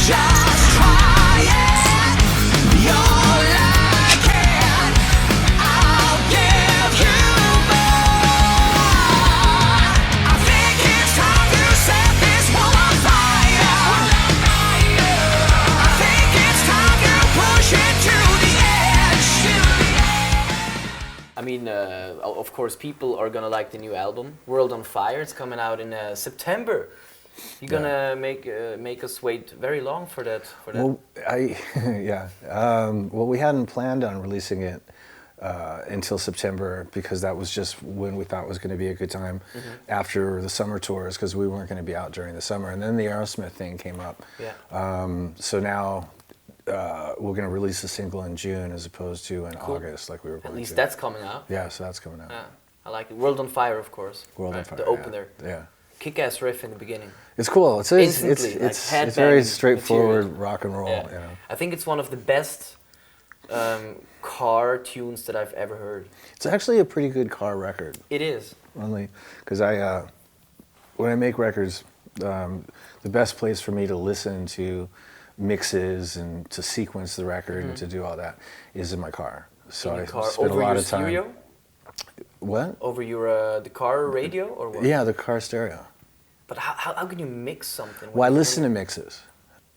Just try it. You're like it. I'll give you more. I think it's time to set this world on fire. I think it's time to push it to the edge. I mean, of course, people are gonna like the new album, World on Fire. It's coming out in September. You're gonna make us wait very long for that. Well, well, we hadn't planned on releasing it until September because that was just when we thought was going to be a good time after the summer tours because we weren't going to be out during the summer. And then the Aerosmith thing came up. Yeah. So now we're going to release the single in June as opposed to in August like we were going to. At least that's coming out. Yeah, so that's coming out. Yeah, I like it. World on Fire, of course. World on Fire. The opener. Yeah. Kick-ass riff in the beginning. It's cool. It's very straightforward material. rock and roll. Yeah. You know. I think it's one of the best car tunes that I've ever heard. It's actually a pretty good car record. It is. Only because when I make records, the best place for me to listen to mixes and to sequence the record and to do all that is in my car. So I spend a lot of time. Over your stereo? What? Over your the car radio or what? Yeah, the car stereo. But how can you mix something? Well, I listen to mixes.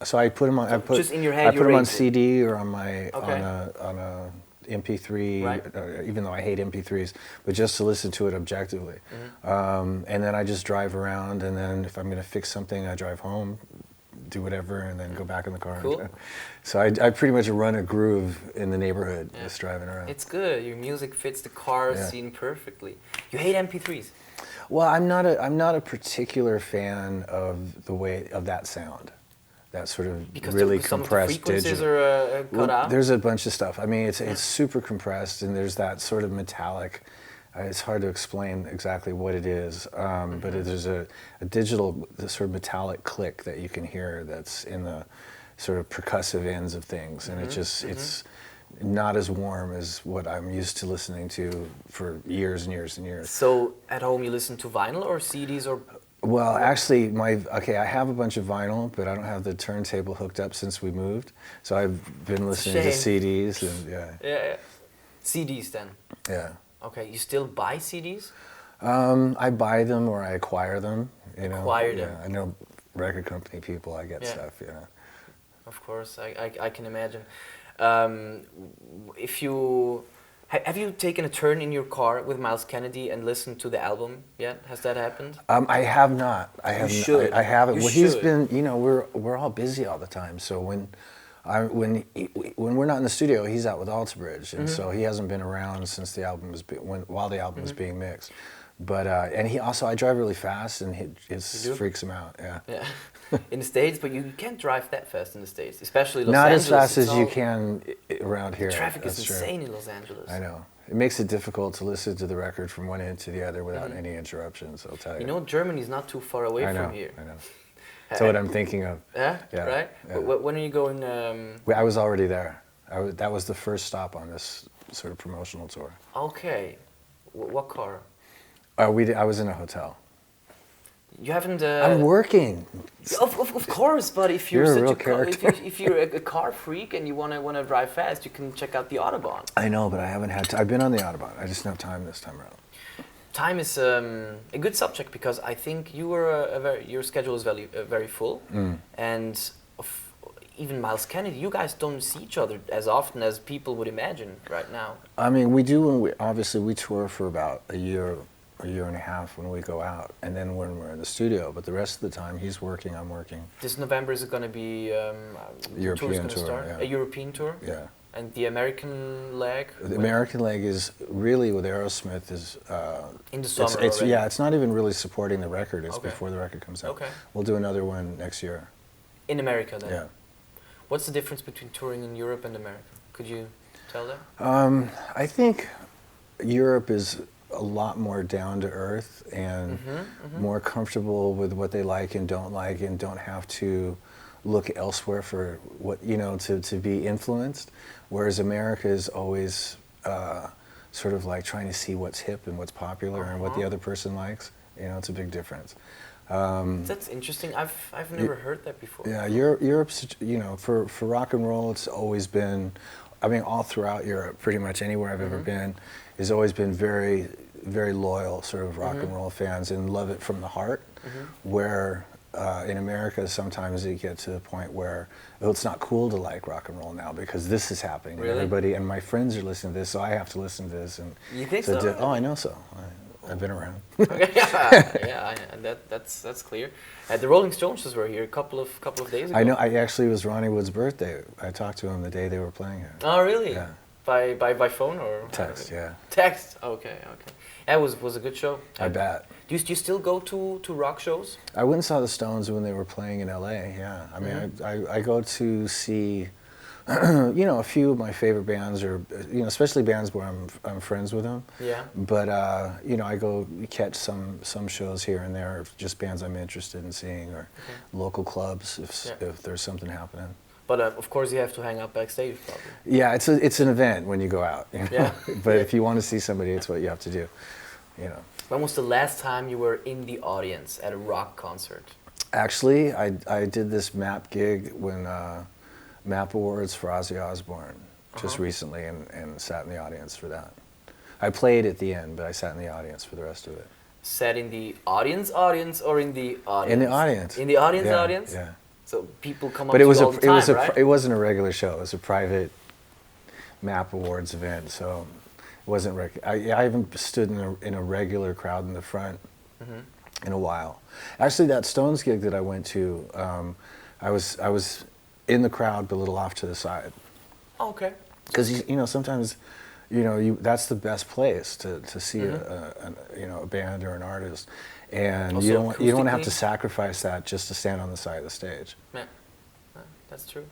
So I put them on. So just in your head, I put them on CD or on my Okay. on a MP3. Right. Even though I hate MP3s, but just to listen to it objectively. And then I just drive around, and then if I'm going to fix something, I drive home, do whatever, and then go back in the car. Cool. So I pretty much run a groove in the neighborhood just driving around. It's good. Your music fits the car scene perfectly. You hate MP3s. Well, I'm not a particular fan of the way of that sound, that sort of Because really some compressed of the frequencies digital. are cut out. There's a bunch of stuff. I mean, it's super compressed, and there's that sort of metallic. It's hard to explain exactly what it is, but there's a digital, this sort of metallic click that you can hear that's in the sort of percussive ends of things, and it just it's not as warm as what I'm used to listening to for years and years and years. So at home you listen to vinyl or CDs or? Well, actually, I have a bunch of vinyl, but I don't have the turntable hooked up since we moved. So I've been listening to CDs and Yeah. CDs then. Yeah. Okay, you still buy CDs? I buy them or I acquire them. You know. Acquire them. I know record company people. I get stuff. You know. Of course, I can imagine. If you have you taken a turn in your car with Myles Kennedy and listened to the album yet? Has that happened? I have not. I have. should. I haven't. You Well, he's should. been. You know, we're all busy all the time. So when we're not in the studio, he's out with Altabridge, and so he hasn't been around since the album was while the album was being mixed. But and he also, I drive really fast, and it freaks him out. Yeah. Yeah. In the States, but you can't drive that fast in the States, especially Los Not Angeles. as fast It's as you all- can around here. The traffic is that's true. insane in Los Angeles. I know. It makes it difficult to listen to the record from one end to the other without any interruptions, I'll tell you. You know, Germany's not too far away I know, from here. I know. That's what I'm thinking of. Yeah? Yeah, Right? yeah. When are you going? I was already there. That was the first stop on this sort of promotional tour. Okay. What car? I was in a hotel. You haven't. I'm working. Of course, but if you're, You're a such real a car, character. if you're a car freak and you wanna drive fast, you can check out the Autobahn. I know, but I haven't had. I've been on the Autobahn. I just don't have time this time around. Time is a good subject because I think you were your schedule is very full, and even Myles Kennedy, you guys don't see each other as often as people would imagine right now. I mean, we do when we tour for about a year and a half when we go out, and then when we're in the studio. But the rest of the time, he's working, I'm working. This November is it going to be European tour? tour, yeah. A European tour. Yeah. And the American leg. The American leg is really with Aerosmith is. In the summer It's already. it's not even really supporting the record. It's Okay. before the record comes out. Okay. We'll do another one next year. In America then. Yeah. What's the difference between touring in Europe and America? Could you tell that? I think Europe is a lot more down to earth and more comfortable with what they like and don't have to look elsewhere for what, to be influenced. Whereas America is always sort of like trying to see what's hip and what's popular and what the other person likes. It's a big difference. That's interesting. I've never heard that before. Yeah, Europe's, for rock and roll, it's always been, I mean, all throughout Europe, pretty much anywhere I've ever been, has always been very, very loyal sort of rock and roll fans and love it from the heart, where in America sometimes you get to the point where, oh, it's not cool to like rock and roll now because this is happening. Really? Everybody, and my friends are listening to this, so I have to listen to this. And You think so? Oh, I know so. I've been around. Okay, yeah, that's clear. The Rolling Stones were here a couple of days ago. I know. It was Ronnie Wood's birthday. I talked to him the day they were playing it. Oh, really? Yeah. By phone or Text, yeah. Text. Okay. That was a good show. I bet. Do you still go to rock shows? I went and saw the Stones when they were playing in LA. Yeah. I mean, I go to see, a few of my favorite bands, or especially bands where I'm friends with them. Yeah. But I go catch some shows here and there, just bands I'm interested in seeing, or local clubs if there's something happening. But of course, you have to hang out backstage, probably. Yeah, it's an event when you go out. Yeah. But if you want to see somebody, it's what you have to do. When was the last time you were in the audience at a rock concert? Actually, I did this MAP gig when MAP Awards for Ozzy Osbourne just recently, and sat in the audience for that. I played at the end, but I sat in the audience for the rest of it. Sat in the audience, or in the audience? In the audience. In the audience, Yeah, audience. Yeah. So people come up But to it was you all the time, right? it wasn't a regular show. It was a private MAP Awards event, so it wasn't. I haven't stood in a regular crowd in the front in a while. Actually, that Stones gig that I went to, I was in the crowd, but a little off to the side. Oh, okay. Because sometimes, that's the best place to see a band or an artist, and Also you don't want to have acoustically? to sacrifice that just to stand on the side of the stage. Yeah, that's true.